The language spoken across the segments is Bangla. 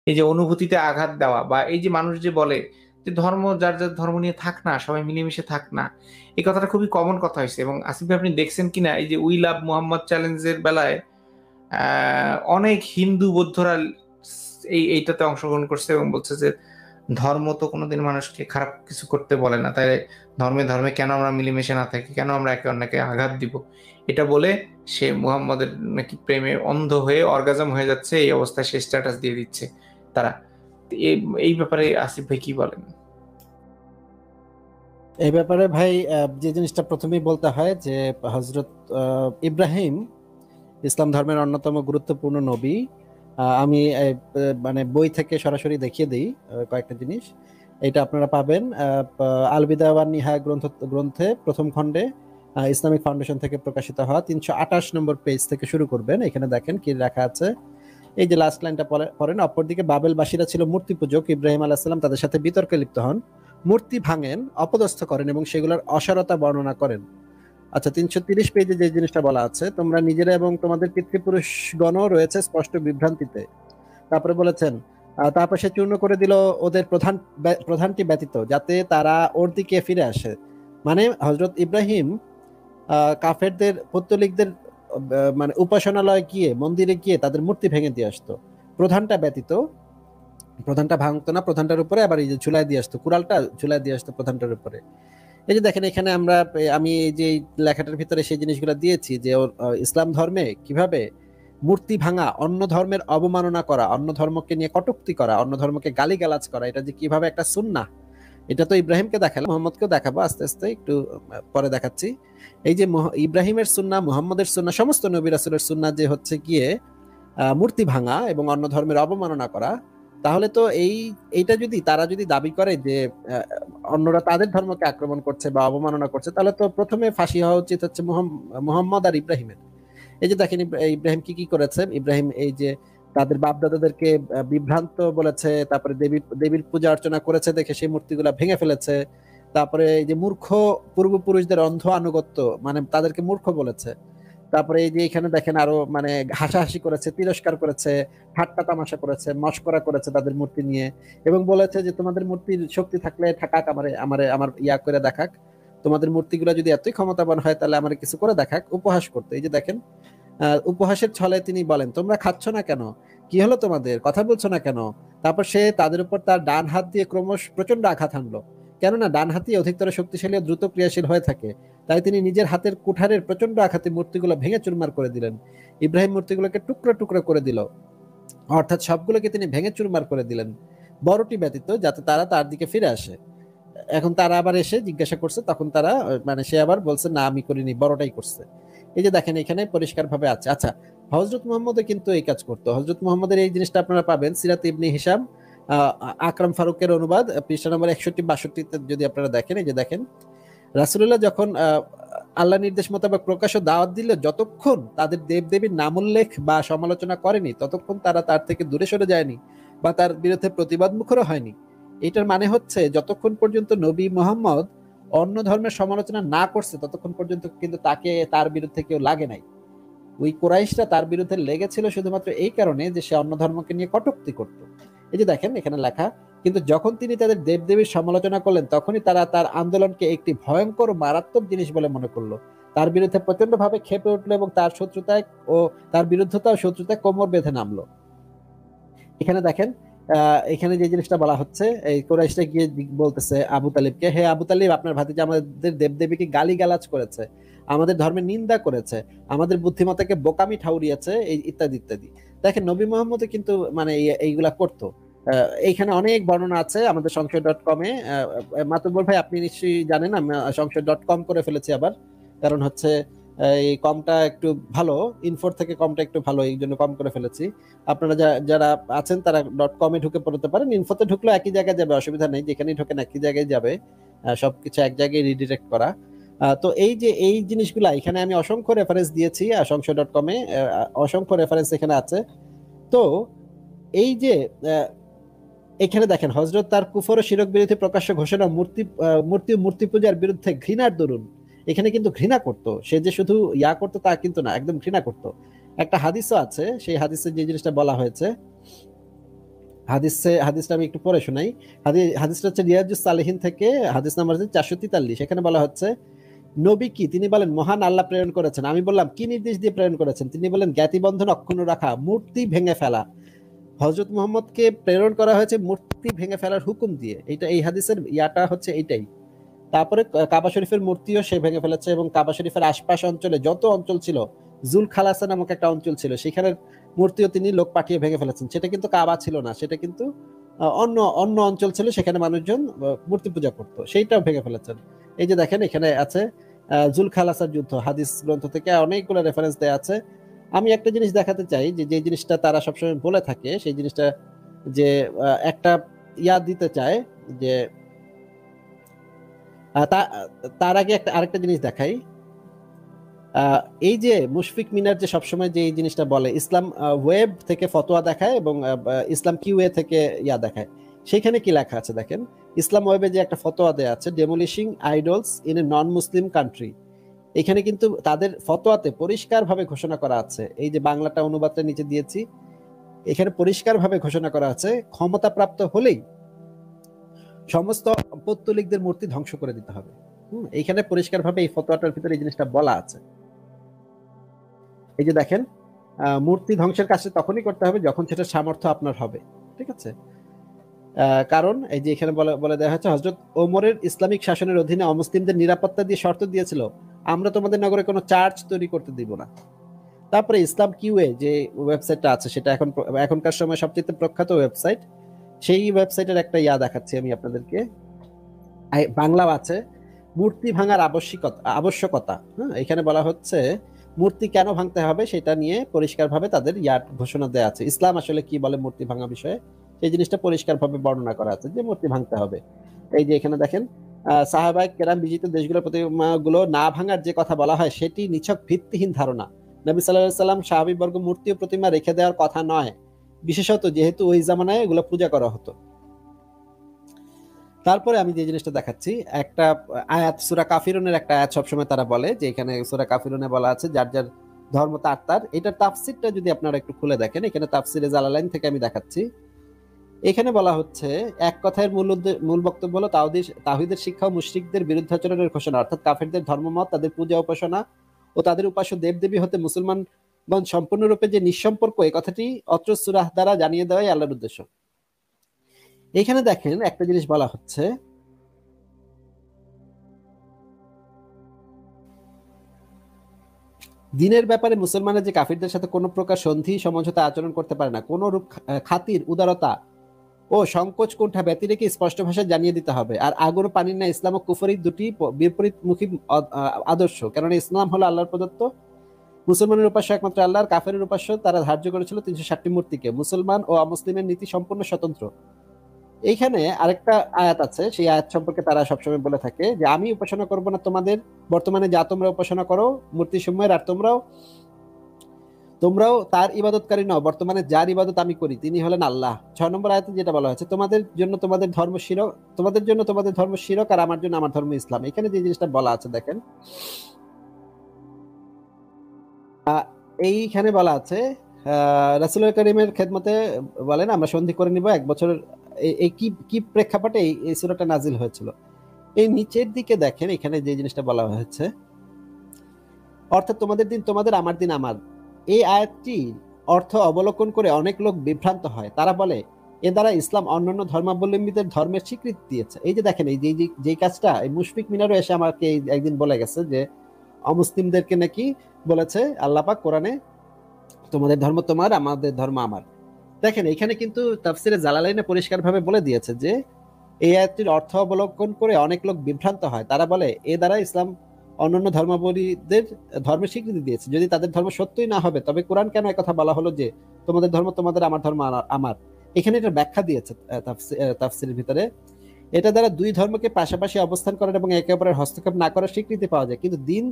এই যে অনুভূতিতে আঘাত দেওয়া বা এই যে মানুষ যে বলে যে ধর্ম যার, যার ধর্ম নিয়ে থাক না, সবাই মিলেমিশে থাক না। এই কথাটা খুবই কমন কথা হইছে এবং আসিফ ভাই আপনি দেখছেন কিনা এই যে উই লাভ মুহাম্মদ চ্যালেঞ্জ এর বেলায় অনেক হিন্দু বৌদ্ধরা এইটাতে অংশগ্রহণ করছে এবং বলছে যে ধর্ম তো কোনোদিন মানুষকে খারাপ কিছু করতে বলে না, তাই ধর্মে ধর্মে কেন আমরা মিলেমিশে না থাকি, কেন আমরা একে অন্যকে আঘাত দিব, এটা বলে সে মুহাম্মদের নাকি প্রেমে অন্ধ হয়ে অর্গাজম হয়ে যাচ্ছে, এই অবস্থায় সে স্ট্যাটাস দিয়ে দিচ্ছে তারা। এই এই ব্যাপারে আসিফ ভাই কি বলেন? এই ব্যাপারে ভাই যে জিনিসটা প্রথমেই বলতে হয় যে হজরত ইব্রাহিম ইসলাম ধর্মের অন্যতম গুরুত্বপূর্ণ নবী। আমি মানে বই থেকে সরাসরি দেখিয়ে দিই কয়েকটা জিনিস। এটা আপনারা পাবেন আল বিদায়া ওয়ান নিহায়া গ্রন্থে প্রথম খণ্ডে, ইসলামিক ফাউন্ডেশন থেকে প্রকাশিত হওয়া 328 নম্বর পেজ থেকে শুরু করবেন। এখানে দেখেন কি লেখা আছে, এই যে লাস্ট লাইনটা পড়েন। অপরদিকে বাবেলবাসীরা ছিল মূর্তি পূজক। ইব্রাহিম আলাইহিস সালাম তাদের সাথে বিতর্কে লিপ্ত হন, মূর্তি ভাঙেন, অপদস্থ করেন এবং সেগুলোর অসারতা বর্ণনা করেন। আচ্ছা, 330 পেজে যে জিনিসটা বলা আছে, তোমরা নিজেরা এবং তোমাদের পিতৃপুরুষগণও রয়েছে স্পষ্ট বিভ্রান্তিতে। তারপরে বলেছেন তারপর সে চূর্ণ করে দিল ওদের প্রধানটি ব্যতীত, যাতে তারা ওর দিকে ফিরে আসে। মানে হজরত ইব্রাহিম কাফেরদের পৌত্তলিকদের মানে উপাসনালয়ে গিয়ে, মন্দিরে গিয়ে তাদের মূর্তি ভেঙে দিয়ে আসতো, প্রধানটা ব্যতীত। প্রধানটা ভাঙতো না, প্রধানটার উপরে আবার এই যে ঝুলাই দিয়ে আসতো, কুড়ালটা ঝুলাই দিয়ে আসতো প্রধানটার উপরে। এই যে দেখেন এখানে আমি এই যে লেখাটার ভিতরে সেই জিনিসগুলো দিয়েছি যে ইসলাম ধর্মে কিভাবে মূর্তি ভাঙা, অন্য ধর্মের অবমাননা করা, অন্য ধর্মকে নিয়ে কটূক্তি করা, অন্য ধর্মকে গালিগালাজ করা, এটা যে কিভাবে একটা সুন্নাহ। এটা তো ইব্রাহিমকে দেখালাম, মোহাম্মদকেও দেখাবো আস্তে আস্তে, একটু পরে দেখাচ্ছি। এই যে ইব্রাহিমের সুন্নাহ, মুহাম্মদের সুন্নাহ, সমস্ত নবী রাসূলের সুন্নাহ যে হচ্ছে গিয়ে মূর্তি ভাঙা এবং অন্য ধর্মের অবমাননা করা। তাহলে তো এইটা যদি তারা যদি দাবি করে যে অন্যরা তাদের ধর্মকে আক্রমণ করছে বা অবমাননা করছে, তাহলে তো প্রথমে ফাঁসি হওয়া উচিত হচ্ছে মুহাম্মদ আর ইব্রাহিমের। এই যে দেখেন ইব্রাহিম কি কি করেছে। ইব্রাহিম এই যে তাদের বাপ দাদাদেরকে বিভ্রান্ত বলেছে, তারপরে দেবীর পূজা অর্চনা করেছে দেখে সেই মূর্তিগুলা ভেঙে ফেলেছে। তারপরে এই যে মূর্খ পূর্বপুরুষদের অন্ধ আনুগত্য, মানে তাদেরকে মূর্খ বলেছে। তারপরে এই যে এখানে দেখেন আরো মানে হাসাহাসি করেছে, তিরস্কার করেছে, ঠাট্টা তামাশা করেছে, মশকরা করেছে তাদের মূর্তি নিয়ে, এবং বলেছে যে তোমাদের মূর্তির শক্তি থাকলে থাকাক, আমারে আমারে আমার ইয়া করে দেখাক, তোমাদের মূর্তিগুলো যদি এতই ক্ষমতাবান হয় তাহলে আমার কিছু করে দেখাক, উপহাস করতে। এই যে দেখেন উপহাসের ছলে তিনি বলেন তোমরা খাচ্ছ না কেন, কি হলো তোমাদের, কথা বলছো না কেন। তারপর সে তাদের উপর তার ডান হাত দিয়ে ক্রমশ প্রচন্ড আঘাত হানলো, কেননা ডান হাতই অধিকতর শক্তিশালী ও দ্রুত ক্রিয়াশীল হয়ে থাকে। তাই তিনি নিজের হাতের কুঠারের প্রচন্ড আঘাতে মূর্তিগুলো ভেঙে চুরমার করে দিলেন। ইব্রাহিম মূর্তিগুলোকে টুকরো টুকরো করে দিল, অর্থাৎ সবগুলোকে তিনি ভেঙে চুরমার করে দিলেন, বড়টি ব্যতীত, যাতে তারা তার দিকে ফিরে আসে। এখন তারা আবার এসে জিজ্ঞাসা করছে, তখন তারা মানে সে আবার বলছে না আমি করিনি, বড়টাই করছে। এই যে দেখেন এখানে পরিষ্কার ভাবে আছে। আচ্ছা, হজরত মুহাম্মদও কিন্তু এই কাজ করতো। হজরত মুহাম্মদের এই জিনিসটা আপনারা পাবেন সিরাত ইবনে হিশাম, আকরাম ফারুকের অনুবাদ, পৃষ্ঠা নম্বর 61-62 যদি আপনারা দেখেন। এই যে দেখেন রাসূলুল্লাহ যখন আল্লাহ নির্দেশ মোতাবেক প্রকাশ্য দাওয়াত দিল, যতক্ষণ তাদের দেবদেবীর নামোল্লেখ বা সমালোচনা করেনি ততক্ষণ তারা তার থেকে দূরে সরে যায়নি বা তার বিরুদ্ধে প্রতিবাদ মুখরও হয়নি। এটার মানে হচ্ছে যতক্ষণ পর্যন্ত নবী মুহাম্মদ অন্য ধর্মের সমালোচনা না করছে ততক্ষণ পর্যন্ত কিন্তু তাকে তার বিরুদ্ধে কেউ লাগে নাই। ওই কুরাইশরা তার বিরুদ্ধে লেগেছিল শুধুমাত্র এই কারণে যে সে অন্য ধর্মকে নিয়ে কটূক্তি করত। এই যে দেখেন এখানে লেখা, কিন্তু যখন তিনি তাদের দেবদেবীর সমালোচনা করলেন তখনই তারা তার আন্দোলনকে একটি ভয়ঙ্কর মারাত্মক জিনিস বলে মনে করলো, তার বিরুদ্ধে প্রচন্ড ভাবে খেপে উঠলো এবং তার শত্রুতায় ও তার বিরুদ্ধতা ও শত্রুতায় কোমর বেঁধে নামলো। এখানে দেখেন এখানে যে জিনিসটা বলা হচ্ছে, এই কুরাইশরা গিয়ে বলতেছে আবু তালিবকে, হে আবু তালিব, আপনার ভাতিজা আমাদের দেবদেবীকে গালিগালাজ করেছে, আমাদের ধর্মের নিন্দা করেছে, আমাদের বুদ্ধিমত্তাকে বোকামি ঠাউরিয়েছে, এই ইত্যাদি ইত্যাদি। দেখেন নবী মোহাম্মদ কিন্তু মানে এইগুলা করতো। এইখানে অনেক বর্ণনা আছে আমাদের সংশয়.com-এ। মাতুব্বর ভাই আপনি নিশ্চয়ই জানেন আমি সংশয়.com করে ফেলেছি আবার, কারণ হচ্ছে এই কমটা একটু ভালো, ইনফোর থেকে কমটা একটু ভালো, এই জন্য কম করে ফেলেছি। আপনারা যারা আছেন তারা .com-এ ঢুকে পড়তে পারেন, ইনফোতে ঢুকলেও একই জায়গায় যাবে, অসুবিধা নেই, যেখানেই ঢোকেন একই জায়গায় যাবে, সবকিছু এক জায়গায় রিডিরেক্ট করা। তো এই যে এই জিনিসগুলা এখানে আমি অসংখ্য রেফারেন্স দিয়েছি সংশয়.com-এ, অসংখ্য রেফারেন্স এখানে আছে। তো এই যে এখানে দেখেন হযরত তার কুফর ও শিরক বিরোধী প্রকাশ্য ঘোষণা, মূর্তি পূজার বিরুদ্ধে ঘৃণার দরুন, এখানে কিন্তু ঘৃণা করতো, সে যে শুধু ইয়া করতো তা কিন্তু না, একদম ঘৃণা করতো। একটা হাদিসও আছে, সেই হাদিসে যে জিনিসটা বলা হয়েছে, হাদিসটা আমি একটু পড়ে শোনাই। হাদিসটা হচ্ছে রিয়াজুস সালেহিন থেকে, হাদিস নাম্বার হচ্ছে 443। এখানে বলা হচ্ছে, নবী কি? তিনি বলেন, মহান আল্লাহ প্রেরণ করেছেন। আমি বললাম, কি নির্দেশ দিয়ে প্রেরণ করেছেন? তিনি বলেন, জ্ঞাতিবন্ধন অক্ষুণ্ণ রাখা, মূর্তি ভেঙে ফেলা। হযরত মুহাম্মদকে প্রেরণ করা হয়েছে মূর্তি ভেঙে ফেলার হুকুম দিয়ে। এই হাদিসের ইয়াটা হচ্ছে এইটাই। তারপরে কাবা শরীফের মূর্তিও সে ভেঙে ফেলেছে, এবং কাবা শরীফের আশপাশ অঞ্চলে যত অঞ্চল ছিল, জুল খালাসা নামক একটা অঞ্চল ছিল, সেখানের মূর্তিও তিনি লোক পাঠিয়ে ভেঙে ফেলেছেন। সেটা কিন্তু কাবা ছিল না, সেটা কিন্তু অন্য অন্য অঞ্চল ছিল, সেখানে মানুষজন মূর্তি পূজা করতো, সেইটাও ভেঙে ফেলেছেন। এই যে দেখেন, এখানে আছে জুল খালাসার যুদ্ধ, হাদিস গ্রন্থ থেকে অনেকগুলো রেফারেন্স দেয়া আছে। আমি একটা জিনিস দেখাতে চাই, যে জিনিসটা তারা সবসময় বলে থাকে, সেই জিনিসটা যে একটা ইয়া দিতে চায়, যে তার আগে আরেকটা জিনিস দেখাই। এই যে মুশফিক মিনার যে সবসময় যে এই জিনিসটা বলে, ইসলাম ওয়েব থেকে ফতোয়া দেখায় এবং ইসলাম কিউএ থেকে ইয়া দেখায়, সেখানে কি লেখা আছে দেখেন। ইসলাম ওয়েবে যে একটা ফতোয়া দেয়া আছে, demolishing idols in a non Muslim country, এখানে কিন্তু তাদের ফতোয়াতে পরিষ্কারভাবে ঘোষণা করা আছে, এই যে বাংলাটা অনুবাদটা নিচে দিয়েছি, এখানে পরিষ্কারভাবে ঘোষণা করা আছে, ক্ষমতাপ্রাপ্ত হলেই সমস্ত পৌত্তলিকদের মূর্তি ধ্বংস করে দিতে হবে। এইখানে পরিষ্কারভাবে এই ফতোয়াটার ভিতরে এই জিনিসটা বলা আছে। এই যে দেখেন, মূর্তি ধ্বংসের কাজটা তখনই করতে হবে যখন সেটা সামর্থ্য আপনার হবে, ঠিক আছে? কারণ এই যে এখানে বলে দেওয়া হয়েছে, হযরত ওমরের ইসলামিক শাসনের অধীনে অমুসলিমদের নিরাপত্তা দিয়ে শর্ত দিয়েছিল, আমরা তোমাদের নগরে কোনো চার্চ তৈরি করতে দিব না। তারপরে ইসলাম কিউএ যে ওয়েবসাইটটা আছে, সেটা এখনকার সময় সবচেয়ে প্রখ্যাত ওয়েবসাইট, সেই ওয়েবসাইটের একটা ইয়া দেখাচ্ছি আমি আপনাদেরকে। বাংলাও আছে, মূর্তি ভাঙার আবশ্যকতা। এখানে বলা হচ্ছে মূর্তি কেন ভাঙতে হবে সেটা নিয়ে পরিষ্কারভাবে তাদের ঘোষণা দেওয়া আছে। ইসলাম আসলে কি বলে মূর্তি ভাঙা বিষয়ে, সেই জিনিসটা পরিষ্কারভাবে বর্ণনা করা আছে যে মূর্তি ভাঙতে হবে। এই যে এখানে দেখেন, সাহাবায়ে কেরাম বিজিত দেশগুলোর প্রতিমাগুলো না ভাঙার যে কথা বলা হয়, সেটি নিছক ভিত্তিহীন ধারণা। নবী সাল্লাল্লাহু আলাইহি সাল্লাম সাহাবীবর্গ মূর্তি ও প্রতিমা রেখে দেওয়ার কথা নয়, বিশেষত যেহেতু ওই জামানায় এগুলো পূজা করা হতো। তারপরে আমি যে জিনিসটা দেখাচ্ছি, একটা আয়াত, সূরা কাফিরুনের একটা আয়াত সবসময় তারা বলে, যে এখানে সূরা কাফিরুনে বলা আছে, যার যার ধর্ম তার তার। এটার তাফসিরটা যদি আপনারা একটু খুলে দেখেন, এখানে তাফসিরে জালালাইন থেকে আমি দেখাচ্ছি। এখানে বলা হচ্ছে, এক কথায় মূল বক্তব্য হলো তাওহীদের শিক্ষা ও মুশরিকদের বিরুদ্ধাচরণের ঘোষণা, অর্থাৎ কাফেরদের ধর্মমত, তাদের পূজা উপাসনা ও তাদের উপাস্য দেবদেবী হতে মুসলমানগণ সম্পূর্ণরূপে যে নিঃসম্পর্ক, এই কথাটি অত্র সূরা দ্বারা জানিয়ে দেওয়াই আল্লাহর উদ্দেশ্য। এখানে দেখেন একটা জিনিস বলা হচ্ছে, দিনের ব্যাপারে মুসলমানের যে কাফিরদের সাথে কোনো প্রকার সন্ধি সমঝোতা আচরণ করতে পারে না, কোন রূপ খাতির, উদারতা ও সংকোচ কুণ্ঠা ব্যতি রেখে স্পষ্ট ভাষায় জানিয়ে দিতে হবে। আর আগুন ও পানির না, ইসলাম ও কুফরি দুটি বিপরীতমুখী আদর্শ, কেননা ইসলাম হলো আল্লাহর প্রদত্ত, মুসলমানের উপাস্য একমাত্র আল্লাহর, কাফেরের উপাস্য তারা ধার্য করেছিল 360টি মূর্তিকে, মুসলমান ও অমুসলিমের নীতি সম্পূর্ণ স্বতন্ত্র। এইখানে আরেকটা আয়াত আছে, সেই আয়াত সম্পর্কে তারা সবসময় বলে থাকে যে, আমি উপাসনা করব না তোমাদের বর্তমানে যা তোমরা উপাসনা করো মূর্তি সমূহের, আর তোমরাও তার ইবাদতকারী নও, বর্তমানে যার ইবাদত আমি করি তিনি হলেন আল্লাহ। 6 নম্বর আয়াতে যেটা বলা হয়েছে, তোমাদের জন্য তোমাদের ধর্ম শিরক, আর আমার জন্য আমার ধর্ম ইসলাম। এখানে যে জিনিসটা বলা আছে দেখেন, এইখানে বলা আছে, রাসূল করিমের খেদমতে বলেন, আমরা সন্ধি করে নিব 1 বছর। এই কি প্রেক্ষাপটে এই সূরাটা নাজিল হয়েছিল। এই নিচের দিকে দেখেন, এখানে যে জিনিসটা বলা হয়েছে, অর্থাৎ তোমাদের দিন তোমাদের, আমার দিন আমার। এই আয়াতটি অর্থ অবলোকন করে অনেক লোক বিভ্রান্ত হয়, তারা বলে এ দ্বারা ইসলাম অন্যান্য ধর্মাবলম্বীদের ধর্মের স্বীকৃতি দিয়েছে। এই যে দেখেন, এই যে কাজটা, এই মুশফিক মিনারও এসে আমাকে একদিন বলে গেছে যে অমুসলিমদেরকে নাকি বলেছে আল্লাহ পাক কোরআনে, তোমাদের ধর্ম তোমার, আমাদের ধর্ম আমার। দেখেন, এখানে কিন্তু তাফসিরে জালালাইনে পরিষ্কারভাবে বলে দিয়েছে যে এই আয়াতটির অর্থ অবলোকন করে অনেক লোক বিভ্রান্ত হয়, তারা বলে এ দ্বারা ইসলাম অন্যান্য ধর্মাবলীদের ধর্মের স্বীকৃতি দিয়েছে। যদি তাদের ধর্ম সত্যই না হবে, তবে কোরআন কেন একথা বলা হলো যে তোমাদের ধর্ম তোমাদের, আমার ধর্ম আমার? এখানে এটা ব্যাখ্যা দিয়েছে তাফসিরের ভিতরে, এটা দ্বারা দুই ধর্মকে পাশাপাশি অবস্থান করার এবং একে অপরের হস্তক্ষেপ না করার স্বীকৃতি পাওয়া যায়। কিন্তু দিন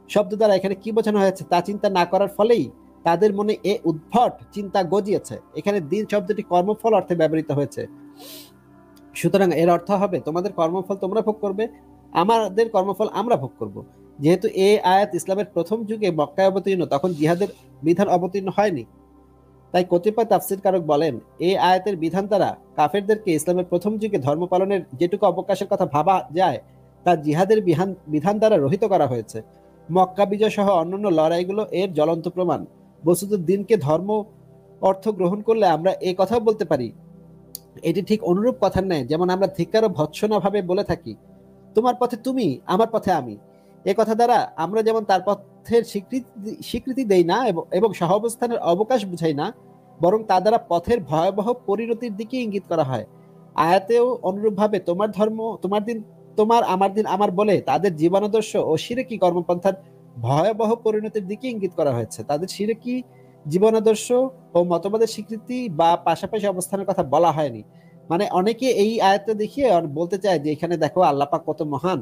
শব্দ দ্বারা এখানে কি বোঝানো হয়েছে তা চিন্তা না করার ফলেই তাদের মনে এ উদ্ভট চিন্তা গজিয়েছে। এখানে দিন শব্দটি কর্মফল অর্থে ব্যবহৃত হয়েছে, সুতরাং এর অর্থ হবে তোমাদের কর্মফল তোমরা ভোগ করবে, আমাদের কর্মফল আমরা ভোগ করব। যেহেতু এই আয়াত ইসলামের প্রথম যুগে মক্কায় অবতীর্ণ, তখন জিহাদের বিধান অবতীর্ণ হয়নি, তাই কতিপয় তাফসীরকারক বলেন, এই আয়াতের বিধান দ্বারা কাফেরদেরকে ইসলামের প্রথম যুগে ধর্ম পালনের যেটুকু অবকাশের কথা ভাবা যায় তা জিহাদের বিধান দ্বারা রহিত করা হয়েছে। মক্কা বিজয় সহ অন্যান্য লড়াইগুলো এর জ্বলন্ত প্রমাণ। বস্তুত দিনকে ধর্ম অর্থ গ্রহণ করলে আমরা এই কথাও বলতে পারি, এটি ঠিক অনুরূপ কথার ন্যায় যেমন আমরা ধিক্কার ও ভৎসনা ভাবে বলে থাকি, তোমার পথে তুমি, আমার পথে আমি। এ কথা দ্বারা আমরা যেমন তার পথের স্বীকৃতি দেই না এবং সহাবস্থানের অবকাশ বুঝাই না, বরং তা দ্বারা পথের ভয়াবহ পরিণতির দিকে ইঙ্গিত করা হয়। আয়াতেও অনুরূপভাবে তোমার ধর্ম তোমার দিন তোমার, আমার দিন আমার বলে তাদের জীবনাদর্শ ও শিরকি কর্মপন্থার ভয়াবহ পরিণতির দিকে ইঙ্গিত করা হয়েছে। তাদের শিরকি জীবনাদর্শ ও মতবাদের স্বীকৃতি বা পাশাপাশি অবস্থানের কথা বলা হয়নি। মানে অনেকে এই আয়াতটা দেখিয়ে বলতে চায় যে এখানে দেখো আল্লাহ পাক কত মহান,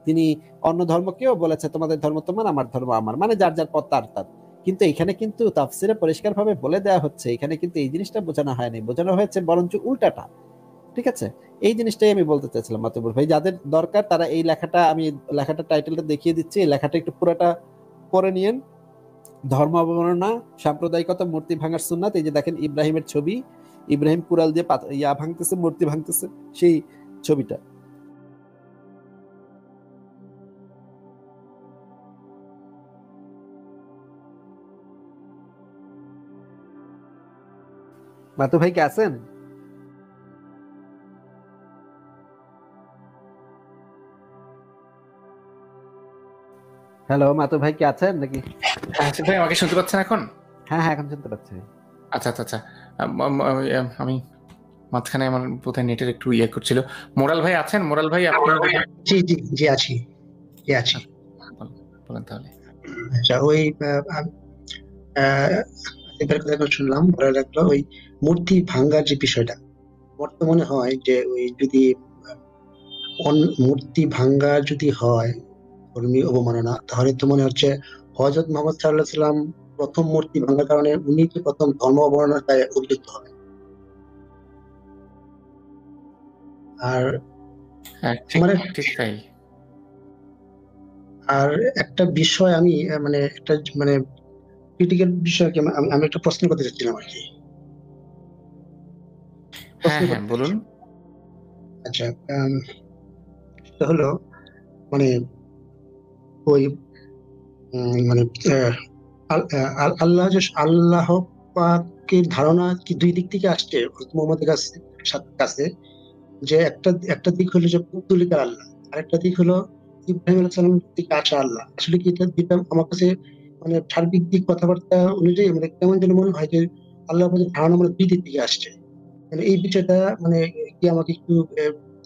তিনি অন্য ধর্মকেও বলেছে তোমাদের ধর্ম তোমার, আমার ধর্ম আমার, মানে যার যার পথ তার তার। কিন্তু এখানে কিন্তু তাফসিরে পরিষ্কারভাবে বলে দেওয়া হচ্ছে, এখানে কিন্তু এই জিনিসটা বোঝানো হয়নি, বোঝানো হয়েছে বরঞ্চ উল্টাটা। ঠিক আছে, এই জিনিসটাই আমি বলতে চাইছিলাম মাতুবুর ভাই। যাদের দরকার তারা এই লেখাটা, আমি লেখাটা টাইটেলটা দেখিয়ে দিচ্ছি, এই লেখাটা একটু পুরোটা পড়ে নিয়েন। ধর্ম অবমাননা, সাম্প্রদায়িকতা, মূর্তি ভাঙার সুন্নাত। এই যে দেখেন ইব্রাহিমের ছবি, ইব্রাহিম কুরাল দিয়ে ভাঙতেছে, মূর্তি ভাঙতেছে, সেই ছবিটা। মাতু ভাই কে আছেন? হ্যালো, মাতু ভাই কি আছেন নাকি? আসিফ ভাই আমাকে শুনতে পাচ্ছেন এখন? হ্যাঁ হ্যাঁ, এখন শুনতে পাচ্ছি। আচ্ছা আচ্ছা আচ্ছা, আমি মাঝখানে আমার বোধহয় নেটের একটু ইয়ে করছিল। মোরাল ভাই আছেন? মোরাল ভাই আপনি? জি জি জি আছি, জি আছি। বলেন তাহলে। আচ্ছা, ওই এবার কথা শুনলাম, ভালো লাগলো। ওই মূর্তি ভাঙ্গার যে বিষয়টা, আমার তো মনে হয় যে ওই যদি মূর্তি ভাঙ্গা যদি হয় ধর্মীয় অবমাননা, তাহলে তো মনে হচ্ছে হযরত মুহাম্মদ সাল্লাল্লাহু আলাইহি সাল্লাম প্রথম মূর্তি ভাঙ্গার কারণে উনি তো প্রথম ধর্ম অবমাননার দায়ে উদ্যুক্ত হবে। আর হ্যাঁ ঠিক তাই। আর একটা বিষয় আমি মানে একটা মানে ক্রিটিক্যাল বিষয় আমি একটা প্রশ্ন করতে চাচ্ছিলাম আর কি। হ্যাঁ বলুন। আচ্ছা, সেটা হলো মানে ওই মানে আল্লাহ পাকের ধারণা কি দুই দিক থেকে আসছে মুহাম্মদের কাছে, যে একটা দিক হলো যে পুতুলিকার আল্লাহ, আর একটা দিক হলো ইব্রাহিম আলাইহিস সালাম থেকে আসা আল্লাহ। আসলে কি এটা দুইটা আমার কাছে মানে সার্বিক দিক কথাবার্তা অনুযায়ী মানে কেমন যেন মনে হয় যে আল্লাহ পাকের ধারণা মানে দুই দিক থেকে আসছে। মানে এই বিষয়টা মানে কি আমাকে একটু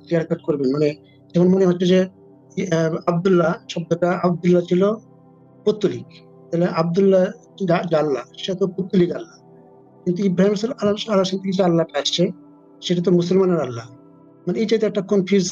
ক্লিয়ার কাট করবেন? মানে যেমন মনে হচ্ছে যে আব্দুল্লাহ শব্দটা, আব্দুল্লাহ ছিল পৌত্তলিক, তাহলে আব্দুল্লাহ যে আল্লাহ সে তো পৌত্তলিক আল্লাহ। কিন্তু ইব্রাহিম আলাইহিস সালাম থেকে যে আল্লাহটা আসছে সেটা তো মুসলমানের আল্লাহ। মানে এই যে একটা কনফিউজ